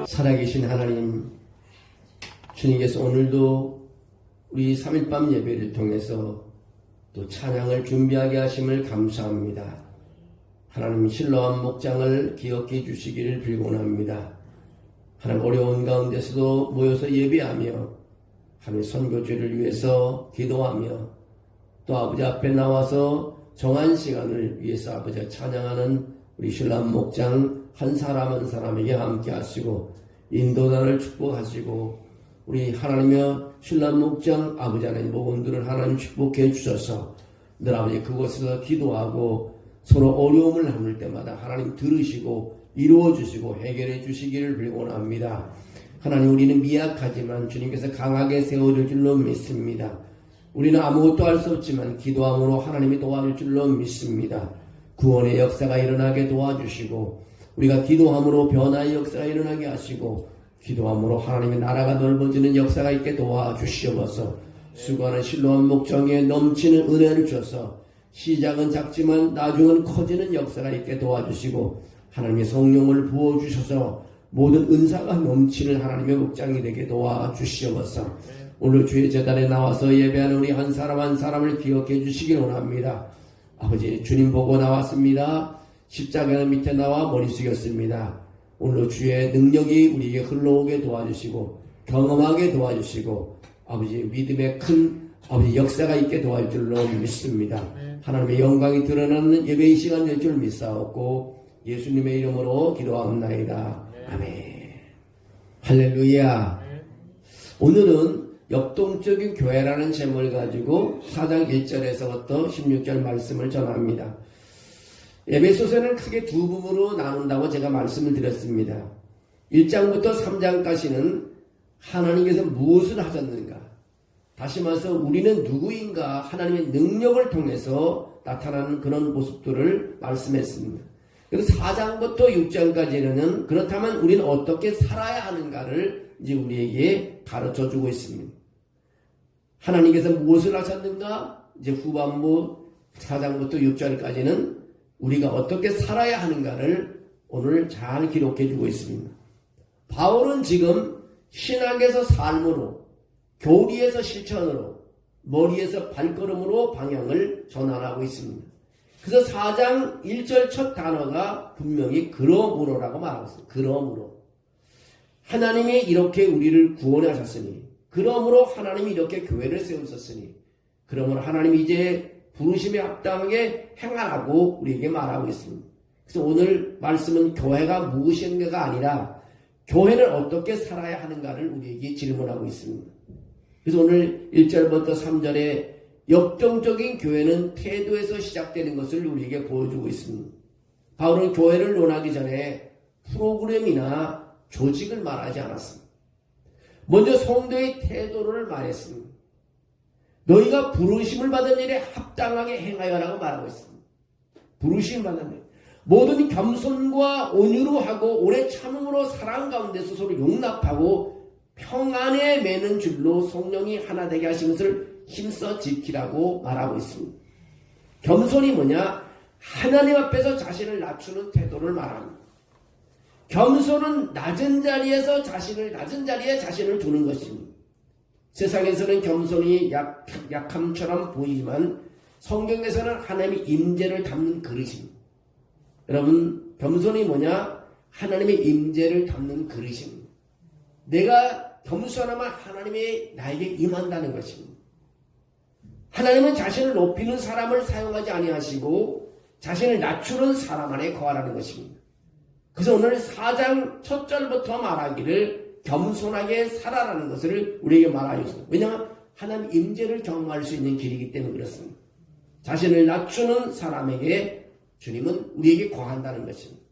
살아계신 하나님, 주님께서 오늘도 우리 3일밤 예배를 통해서 또 찬양을 준비하게 하심을 감사합니다. 하나님, 실로암 목장을 기억해 주시기를 빌곤합니다. 하나님, 어려운 가운데서도 모여서 예배하며 하나님 선교지를 위해서 기도하며 또 아버지 앞에 나와서 정한 시간을 위해서 아버지가 찬양하는 우리 실로암 목장 한 사람 한 사람에게 함께 하시고 인도단을 축복하시고 우리 하나님의 실로암 목장 아버지 하나님 목원들을 하나님 축복해 주셔서 늘 아버지 그곳에서 기도하고 서로 어려움을 나눌 때마다 하나님 들으시고 이루어 주시고 해결해 주시기를 빌곤합니다. 하나님, 우리는 미약하지만 주님께서 강하게 세워줄 줄로 믿습니다. 우리는 아무것도 할 수 없지만 기도함으로 하나님이 도와줄 줄로 믿습니다. 구원의 역사가 일어나게 도와주시고 우리가 기도함으로 변화의 역사가 일어나게 하시고 기도함으로 하나님의 나라가 넓어지는 역사가 있게 도와주시옵소서. 수고하는 실로암 목장에 넘치는 은혜를 주셔서 시작은 작지만 나중은 커지는 역사가 있게 도와주시고 하나님의 성령을 부어주셔서 모든 은사가 넘치는 하나님의 목장이 되게 도와주시옵소서. 오늘 주의 제단에 나와서 예배하는 우리 한 사람 한 사람을 기억해 주시길 원합니다. 아버지, 주님 보고 나왔습니다. 십자가 밑에 나와 머리 숙였습니다. 오늘 주의 능력이 우리에게 흘러오게 도와주시고 경험하게 도와주시고 아버지 믿음의 큰 아버지 역사가 있게 도와줄 줄로 믿습니다. 하나님의 영광이 드러나는 예배의 시간 될 줄 믿사옵고 예수님의 이름으로 기도하옵나이다. 아멘. 할렐루야. 오늘은 역동적인 교회라는 제목을 가지고 4장 1절에서부터 16절 말씀을 전합니다. 에베소서는 크게 두 부분으로 나눈다고 제가 말씀을 드렸습니다. 1장부터 3장까지는 하나님께서 무엇을 하셨는가, 다시 말해서 우리는 누구인가, 하나님의 능력을 통해서 나타나는 그런 모습들을 말씀했습니다. 그래서 4장부터 6장까지는 그렇다면 우리는 어떻게 살아야 하는가를 이제 우리에게 가르쳐 주고 있습니다. 하나님께서 무엇을 하셨는가, 이제 후반부 4장부터 6절까지는 우리가 어떻게 살아야 하는가를 오늘 잘 기록해 주고 있습니다. 바울은 지금 신학에서 삶으로, 교리에서 실천으로, 머리에서 발걸음으로 방향을 전환하고 있습니다. 그래서 4장 1절 첫 단어가 분명히 그러므로라고 말하고 있습니다. 그러므로. 하나님이 이렇게 우리를 구원하셨으니, 그러므로 하나님이 이렇게 교회를 세우셨으니, 그러므로 하나님이 이제 부르심에 합당하게 행하라고 우리에게 말하고 있습니다. 그래서 오늘 말씀은 교회가 무엇인가가 아니라 교회는 어떻게 살아야 하는가를 우리에게 질문하고 있습니다. 그래서 오늘 1절부터 3절에 역동적인 교회는 태도에서 시작되는 것을 우리에게 보여주고 있습니다. 바울은 교회를 논하기 전에 프로그램이나 조직을 말하지 않았습니다. 먼저 성도의 태도를 말했습니다. 너희가 부르심을 받은 일에 합당하게 행하여라고 말하고 있습니다. 부르심을 받은 일. 모든 겸손과 온유로 하고 오래 참음으로 사랑 가운데서 서로 용납하고 평안에 매는 줄로 성령이 하나 되게 하신 것을 힘써 지키라고 말하고 있습니다. 겸손이 뭐냐? 하나님 앞에서 자신을 낮추는 태도를 말합니다. 겸손은 낮은 자리에 자신을 두는 것입니다. 세상에서는 겸손이 약함처럼 보이지만 성경에서는 하나님의 임재를 담는 그릇입니다. 여러분, 겸손이 뭐냐? 하나님의 임재를 담는 그릇입니다. 내가 겸손하면 하나님이 나에게 임한다는 것입니다. 하나님은 자신을 높이는 사람을 사용하지 아니하시고 자신을 낮추는 사람 안에 거하라는 것입니다. 그래서 오늘 4장 첫 절부터 말하기를 겸손하게 살아라는 것을 우리에게 말하였습니다. 왜냐하면 하나님 임재를 경험할 수 있는 길이기 때문에 그렇습니다. 자신을 낮추는 사람에게 주님은 우리에게 거한다는 것입니다.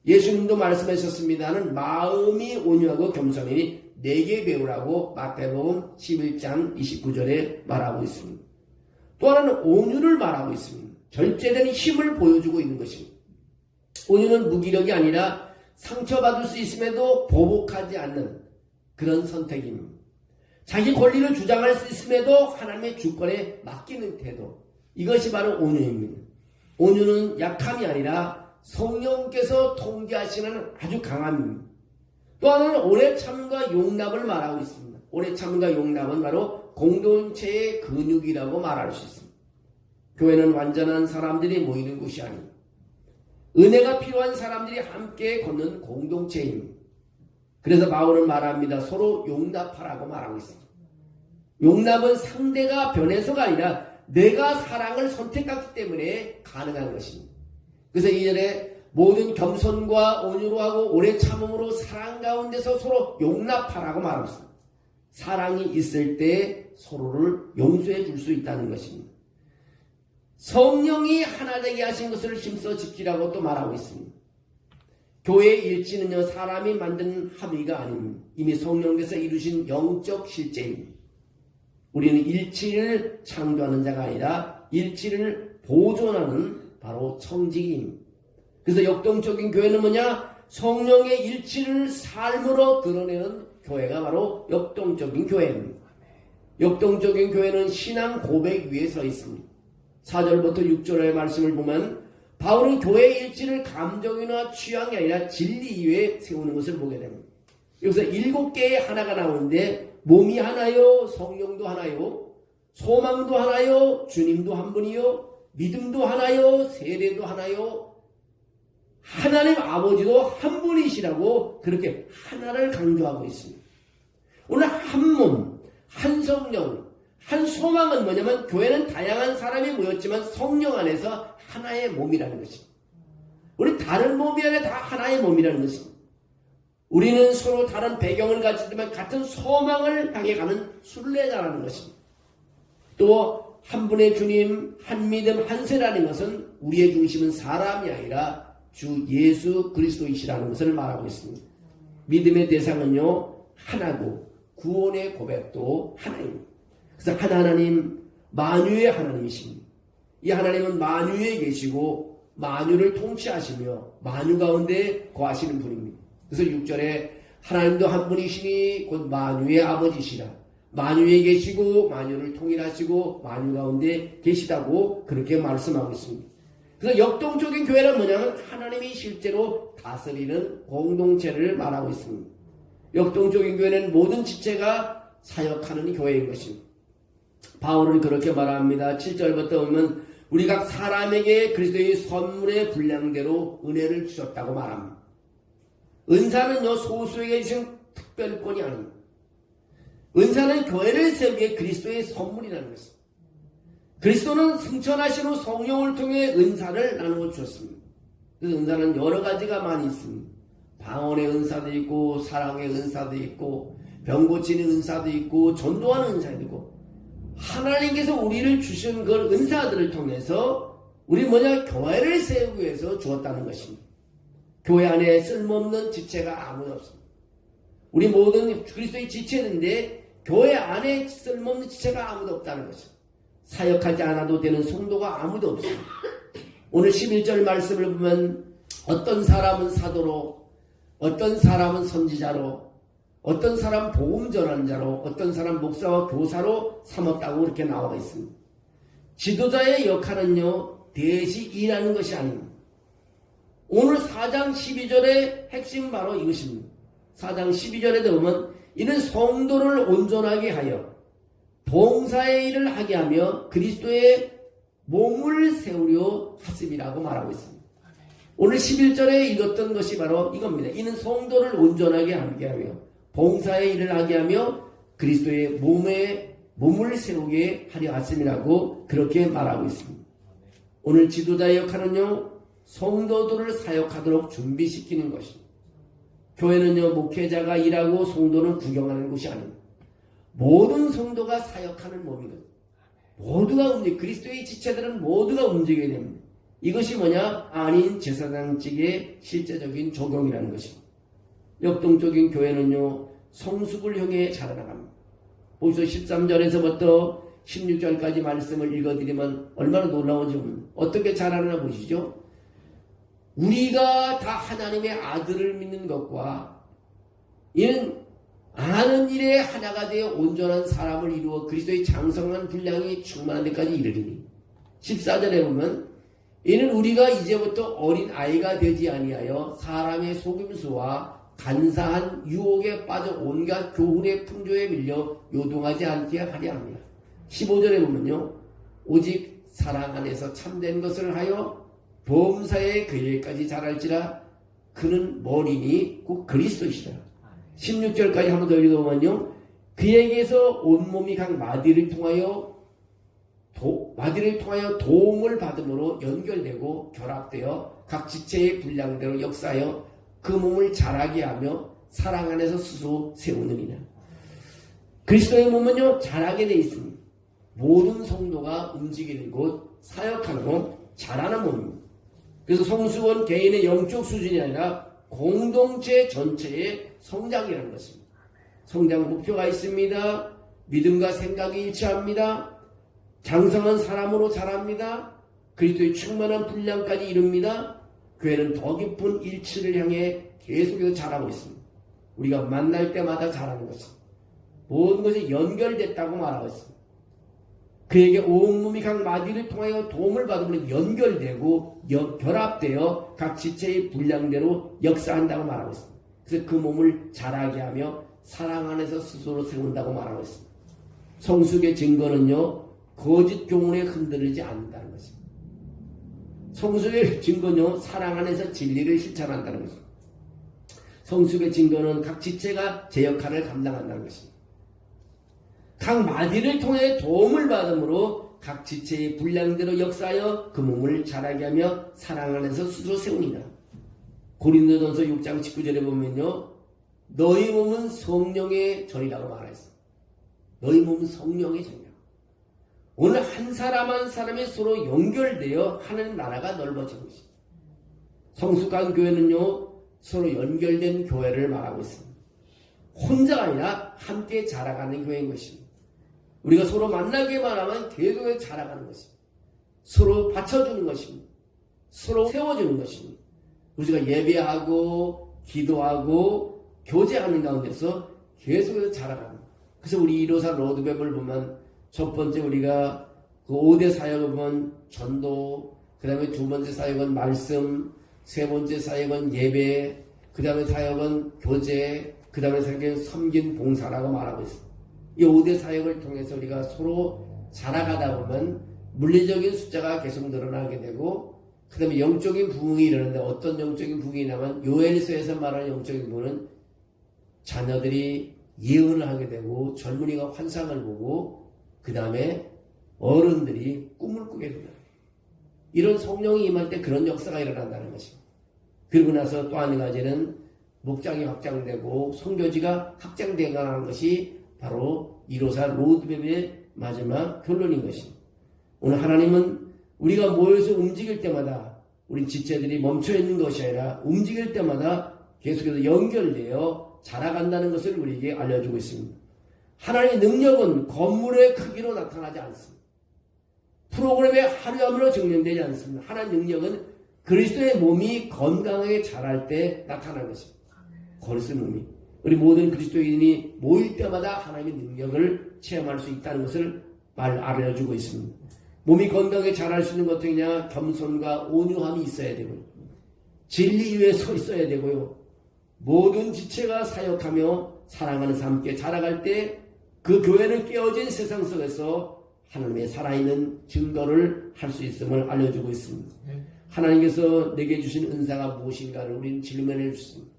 예수님도 말씀하셨습니다는 마음이 온유하고 겸손이니 내게 배우라고 마태복음 11장 29절에 말하고 있습니다. 또 하나는 온유를 말하고 있습니다. 절제된 힘을 보여주고 있는 것입니다. 온유는 무기력이 아니라 상처받을 수 있음에도 보복하지 않는 그런 선택입니다. 자기 권리를 주장할 수 있음에도 하나님의 주권에 맡기는 태도, 이것이 바로 온유입니다. 온유는 약함이 아니라 성령께서 통제하시는 아주 강함입니다. 또 하나는 오래 참음과 용납을 말하고 있습니다. 오래 참음과 용납은 바로 공동체의 근육이라고 말할 수 있습니다. 교회는 완전한 사람들이 모이는 곳이 아닙니다. 은혜가 필요한 사람들이 함께 걷는 공동체입니다. 그래서 바울은 말합니다. 서로 용납하라고 말하고 있습니다. 용납은 상대가 변해서가 아니라 내가 사랑을 선택했기 때문에 가능한 것입니다. 그래서 이전에 모든 겸손과 온유로 하고 오래 참음으로 사랑 가운데서 서로 용납하라고 말하고 있습니다. 사랑이 있을 때 서로를 용서해 줄 수 있다는 것입니다. 성령이 하나 되게 하신 것을 힘써 지키라고 또 말하고 있습니다. 교회의 일치는요, 사람이 만든 합의가 아닙니다. 이미 성령께서 이루신 영적 실제입니다. 우리는 일치를 창조하는 자가 아니라 일치를 보존하는 바로 청지기입니다. 그래서 역동적인 교회는 뭐냐? 성령의 일치를 삶으로 드러내는 교회가 바로 역동적인 교회입니다. 역동적인 교회는 신앙 고백 위에 서 있습니다. 4절부터 6절의 말씀을 보면 바울은 교회의 일치를 감정이나 취향이 아니라 진리 위에 세우는 것을 보게 됩니다. 여기서 7개의 하나가 나오는데 몸이 하나요, 성령도 하나요, 소망도 하나요, 주님도 한 분이요, 믿음도 하나요, 세례도 하나요, 하나님 아버지도 한 분이시라고 그렇게 하나를 강조하고 있습니다. 오늘 한 몸, 한 성령, 한 소망은 뭐냐면 교회는 다양한 사람이 모였지만 성령 안에서 하나의 몸이라는 것입니다. 우리 다른 몸이 아니라 다 하나의 몸이라는 것입니다. 우리는 서로 다른 배경을 가지지만 같은 소망을 향해 가는 순례자라는 것입니다. 또 한 분의 주님, 한 믿음, 한 세라는 것은 우리의 중심은 사람이 아니라 주 예수 그리스도이시라는 것을 말하고 있습니다. 믿음의 대상은요 하나고 구원의 고백도 하나입니다. 그래서 하나님, 만유의 하나님이십니다. 이 하나님은 만유에 계시고 만유를 통치하시며 만유 가운데 거하시는 분입니다. 그래서 6절에 하나님도 한 분이시니 곧 만유의 아버지시라. 만유에 계시고 만유를 통일하시고 만유 가운데 계시다고 그렇게 말씀하고 있습니다. 그래서 역동적인 교회는 뭐냐면 하나님이 실제로 다스리는 공동체를 말하고 있습니다. 역동적인 교회는 모든 지체가 사역하는 교회인 것입니다. 바울은 그렇게 말합니다. 7절부터 보면 우리 각 사람에게 그리스도의 선물의 분량대로 은혜를 주셨다고 말합니다. 은사는요 소수에게 주신 특별권이 아닙니다. 은사는 교회를 세우기에 그리스도의 선물이라는 것입니다. 그리스도는 승천하신 후 성령을 통해 은사를 나누어 주셨습니다. 그래서 은사는 여러 가지가 많이 있습니다. 방언의 은사도 있고 사랑의 은사도 있고 병 고치는 은사도 있고 전도하는 은사도 있고 하나님께서 우리를 주신 그 은사들을 통해서 우리 교회를 세우기 위해서 주었다는 것입니다. 교회 안에 쓸모없는 지체가 아무도 없습니다. 우리 모든 그리스도의 지체인데 교회 안에 쓸모없는 지체가 아무도 없다는 것입니다. 사역하지 않아도 되는 성도가 아무도 없습니다. 오늘 11절 말씀을 보면 어떤 사람은 사도로, 어떤 사람은 선지자로, 어떤 사람 복음 전환자로, 어떤 사람 목사와 교사로 삼았다고 그렇게 나와 있습니다. 지도자의 역할은요 대시 일하는 것이 아닙니다. 오늘 4장 12절의 핵심 바로 이것입니다. 4장 12절에 보면 이는 성도를 온전하게 하여 봉사의 일을 하게 하며 그리스도의 몸을 세우려 하심이라고 말하고 있습니다. 오늘 11절에 읽었던 것이 바로 이겁니다. 이는 성도를 온전하게 하게 하며 봉사의 일을 하게 하며 그리스도의 몸을 세우게 하려 하심이라고 그렇게 말하고 있습니다. 오늘 지도자의 역할은요 성도들을 사역하도록 준비시키는 것입니다. 교회는요 목회자가 일하고 성도는 구경하는 곳이 아닙니다. 모든 성도가 사역하는 몸이거든요. 모두가 그리스도의 지체들은 모두가 움직여야 됩니다. 이것이 아닌 제사장직의 실제적인 적용이라는 것입니다. 역동적인 교회는요 성숙을 향해 자라나갑니다. 보시죠. 13절에서부터 16절까지 말씀을 읽어드리면 얼마나 놀라운지 어떻게 자라나 보시죠. 우리가 다 하나님의 아들을 믿는 것과 이는 아는 일에 하나가 되어 온전한 사람을 이루어 그리스도의 장성한 분량이 충만한 데까지 이르리니 14절에 보면 이는 우리가 이제부터 어린 아이가 되지 아니하여 사람의 속임수와 간사한 유혹에 빠져 온갖 교훈의 풍조에 밀려 요동하지 않게 하려 합니다. 15절에 보면요. 오직 사랑 안에서 참된 것을 하여 범사에 그에까지 자랄지라. 그는 머리니 곧 그리스도시라. 16절까지 한 번 더 읽어보면요. 그에게서 온몸이 각 마디를 통하여 도움을 받음으로 연결되고 결합되어 각 지체의 분량대로 역사하여 그 몸을 자라게 하며 사랑 안에서 스스로 세우느니라. 그리스도의 몸은요, 자라게 되어 있습니다. 모든 성도가 움직이는 곳, 사역하는 곳, 자라는 몸입니다. 그래서 성수원 개인의 영적 수준이 아니라 공동체 전체의 성장이라는 것입니다. 성장 목표가 있습니다. 믿음과 생각이 일치합니다. 장성한 사람으로 자랍니다. 그리스도의 충만한 분량까지 이룹니다. 교회는 더 깊은 일치를 향해 계속해서 자라고 있습니다. 우리가 만날 때마다 자라는 것입니다. 모든 것이 연결됐다고 말하고 있습니다. 그에게 온몸이 각 마디를 통하여 도움을 받으면 연결되고 결합되어 각 지체의 분량대로 역사한다고 말하고 있습니다. 그래서 그 몸을 자라게 하며 사랑 안에서 스스로 세운다고 말하고 있습니다. 성숙의 증거는요, 거짓 교훈에 흔들리지 않는다는 것입니다. 성숙의 증거는요, 사랑 안에서 진리를 실천한다는 것입니다. 성숙의 증거는 각 지체가 제 역할을 감당한다는 것입니다. 각 마디를 통해 도움을 받음으로 각 지체의 분량대로 역사하여 그 몸을 자라게 하며 사랑 안에서 스스로 세우니라. 고린도전서 6장 19절에 보면요, 너희 몸은 성령의 전이라고 말했습니다. 너희 몸은 성령의 전이라고. 오늘 한 사람 한 사람이 서로 연결되어 하는 나라가 넓어진 것입니다. 성숙한 교회는요, 서로 연결된 교회를 말하고 있습니다. 혼자가 아니라 함께 자라가는 교회인 것입니다. 우리가 서로 만나기만 하면 계속 자라가는 것입니다. 서로 받쳐주는 것입니다. 서로 세워주는 것입니다. 우리가 예배하고 기도하고 교제하는 가운데서 계속해서 자라갑니다. 그래서 우리 154 로드맵을 보면 첫 번째 우리가 그 5대 사역을 보면 전도, 그 다음에 두 번째 사역은 말씀, 세 번째 사역은 예배, 그 다음에 사역은 교제, 그 다음에 사역은 섬긴 봉사라고 말하고 있습니다. 이 5대 사역을 통해서 우리가 서로 자라가다 보면 물리적인 숫자가 계속 늘어나게 되고, 그 다음에 영적인 부흥이 일어나는데 어떤 영적인 부흥이냐면 요엘서에서 말하는 영적인 부흥은 자녀들이 예언을 하게 되고 젊은이가 환상을 보고 그 다음에 어른들이 꿈을 꾸게 된다. 이런 성령이 임할 때 그런 역사가 일어난다는 것입니다. 그리고 나서 또 한 가지는 목장이 확장되고 선교지가 확장되어가는 것이 바로 154 로드맵의 마지막 결론인 것입니다. 오늘 하나님은 우리가 모여서 움직일 때마다 우리 지체들이 멈춰있는 것이 아니라 움직일 때마다 계속해서 연결되어 자라간다는 것을 우리에게 알려주고 있습니다. 하나님의 능력은 건물의 크기로 나타나지 않습니다. 프로그램의 하루아무로 증명되지 않습니다. 하나님의 능력은 그리스도의 몸이 건강하게 자랄 때 나타나는 것입니다. 그리스도의 몸이. 우리 모든 그리스도인이 모일 때마다 하나님의 능력을 체험할 수 있다는 것을 알려주고 있습니다. 몸이 건강하게 자랄 수 있는 것 어떻게 냐 겸손과 온유함이 있어야 되고요. 진리 위에 서 있어야 되고요. 모든 지체가 사역하며 사랑하는 삶 함께 자라갈 때 그 교회는 깨어진 세상 속에서 하나님의 살아있는 증거를 할 수 있음을 알려주고 있습니다. 하나님께서 내게 주신 은사가 무엇인가를 우리는 질문해 주십니다.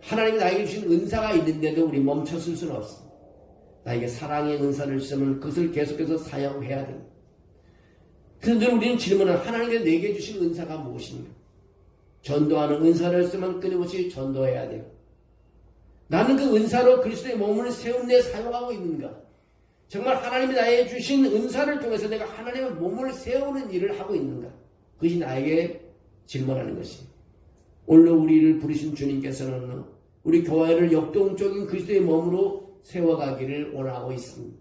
하나님이 나에게 주신 은사가 있는데도 우리 멈췄을 수는 없습니다. 나에게 사랑의 은사를 주시면 그것을 계속해서 사용해야 됩니다. 그런데 우리는 질문을 하나님께서 내게 주신 은사가 무엇인가? 전도하는 은사를 쓰면 끊임없이 전도해야 돼요. 나는 그 은사로 그리스도의 몸을 세운 데 사용하고 있는가? 정말 하나님이 나에게 주신 은사를 통해서 내가 하나님의 몸을 세우는 일을 하고 있는가? 그것이 나에게 질문하는 것입니다. 오늘 우리를 부르신 주님께서는 우리 교회를 역동적인 그리스도의 몸으로 세워가기를 원하고 있습니다.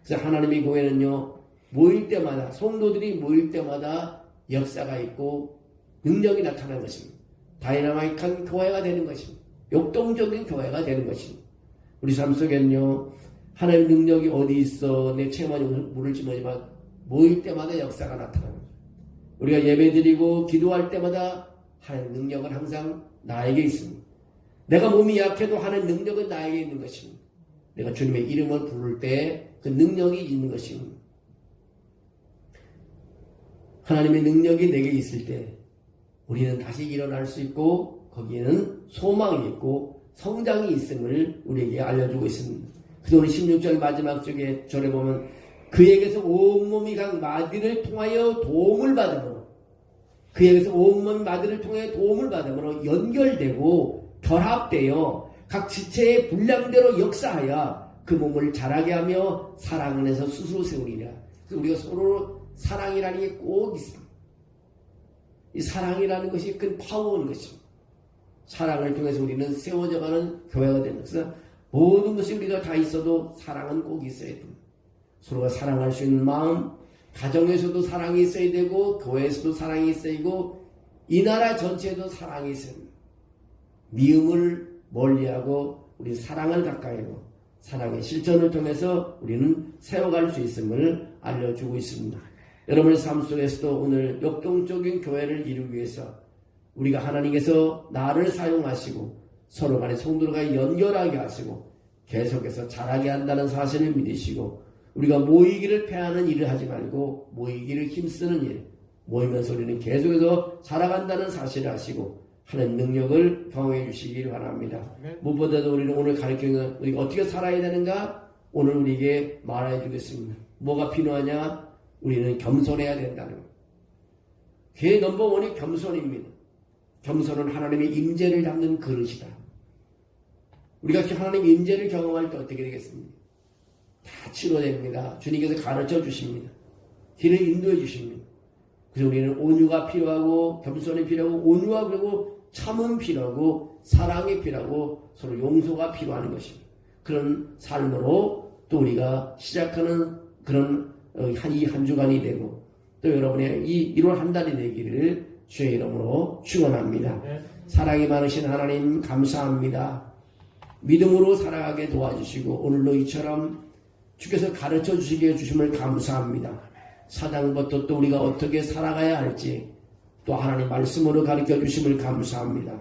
그래서 하나님의 교회는요, 모일 때마다, 성도들이 모일 때마다 역사가 있고 능력이 나타나는 것입니다. 다이나마이크한 교회가 되는 것입니다. 역동적인 교회가 되는 것입니다. 우리 삶 속에는요, 하나님의 능력이 어디 있어 내 체험하지 모를지 모르지만 모일 때마다 역사가 나타납니다. 우리가 예배드리고 기도할 때마다 하나님의 능력은 항상 나에게 있습니다. 내가 몸이 약해도 하는 능력은 나에게 있는 것입니다. 내가 주님의 이름을 부를 때 그 능력이 있는 것입니다. 하나님의 능력이 내게 있을 때 우리는 다시 일어날 수 있고 거기에는 소망이 있고 성장이 있음을 우리에게 알려주고 있습니다. 그래서 오늘 16절 마지막 쪽에 절에 보면 그에게서 온몸이 각 마디를 통하여 도움을 받음으로 그에게서 온몸 마디를 통해 도움을 받음으로 연결되고 결합되어 각 지체의 분량대로 역사하여 그 몸을 자라게 하며 사랑 안에서 스스로 세우리라. 그래서 우리가 서로 사랑이라는 게 꼭 있습니다. 이 사랑이라는 것이 큰 파워인 것입니다. 사랑을 통해서 우리는 세워져가는 교회가 됩니다. 그래서 모든 것이 우리가 다 있어도 사랑은 꼭 있어야 됩니다. 서로가 사랑할 수 있는 마음, 가정에서도 사랑이 있어야 되고 교회에서도 사랑이 있어야 되고 이 나라 전체에도 사랑이 있어야 됩니다. 미움을 멀리하고 우리 사랑을 가까이 하고 사랑의 실천을 통해서 우리는 세워갈 수 있음을 알려주고 있습니다. 여러분의 삶 속에서도 오늘 역동적인 교회를 이루기 위해서 우리가 하나님께서 나를 사용하시고 서로 간의 성도가 연결하게 하시고 계속해서 자라게 한다는 사실을 믿으시고 우리가 모이기를 패하는 일을 하지 말고 모이기를 힘쓰는 일, 모이면서 우리는 계속해서 자라간다는 사실을 아시고 하는 능력을 경험해 주시길 바랍니다. 무엇보다도 우리는 오늘 가르치는 우리가 어떻게 살아야 되는가 오늘 우리에게 말해 주겠습니다. 뭐가 필요하냐? 우리는 겸손해야 된다는 것. 그의 넘버원이 겸손입니다. 겸손은 하나님의 임재를 담는 그릇이다. 우리가 하나님의 임재를 경험할 때 어떻게 되겠습니까? 다 치료됩니다. 주님께서 가르쳐 주십니다. 길을 인도해 주십니다. 그래서 우리는 온유가 필요하고 겸손이 필요하고 온유가 필요하고 참음 필요하고 사랑이 필요하고 서로 용서가 필요한 것입니다. 그런 삶으로 또 우리가 시작하는 그런 이 한 주간이 되고 또 여러분의 이 1월 한 달이 되기를 주의 이름으로 축원합니다. 사랑이 많으신 하나님 감사합니다. 믿음으로 살아가게 도와주시고 오늘도 이처럼 주께서 가르쳐 주시게 주심을 감사합니다. 사장부터 또 우리가 어떻게 살아가야 할지 또 하나님 말씀으로 가르쳐 주심을 감사합니다.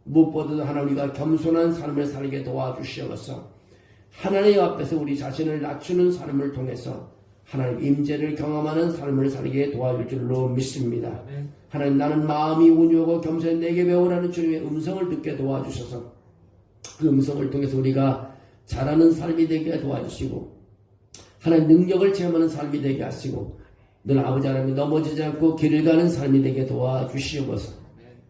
무엇보다도 하나님 우리가 겸손한 삶을 살게 도와주시옵소서. 하나님 앞에서 우리 자신을 낮추는 삶을 통해서 하나님 임재를 경험하는 삶을 살게 도와줄 줄로 믿습니다. 하나님 나는 마음이 온유하고 겸손히 내게 배우라는 주님의 음성을 듣게 도와주셔서 그 음성을 통해서 우리가 자라는 삶이 되게 도와주시고 하나님 능력을 체험하는 삶이 되게 하시고 늘 아버지 하나님 넘어지지 않고 길을 가는 삶이 되게 도와주시옵소서.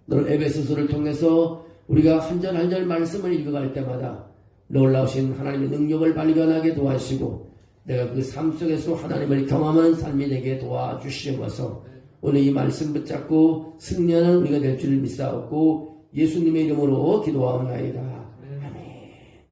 늘 에베소서를 통해서 우리가 한 절 한 절 말씀을 읽어갈 때마다 놀라우신 하나님의 능력을 발견하게 도와주시고 내가 그 삶 속에서 하나님을 경험하는 삶이 되게 도와주시옵소서. 오늘 이 말씀 붙잡고 승리하는 우리가 될 줄 믿사옵고 예수님의 이름으로 기도하옵나이다.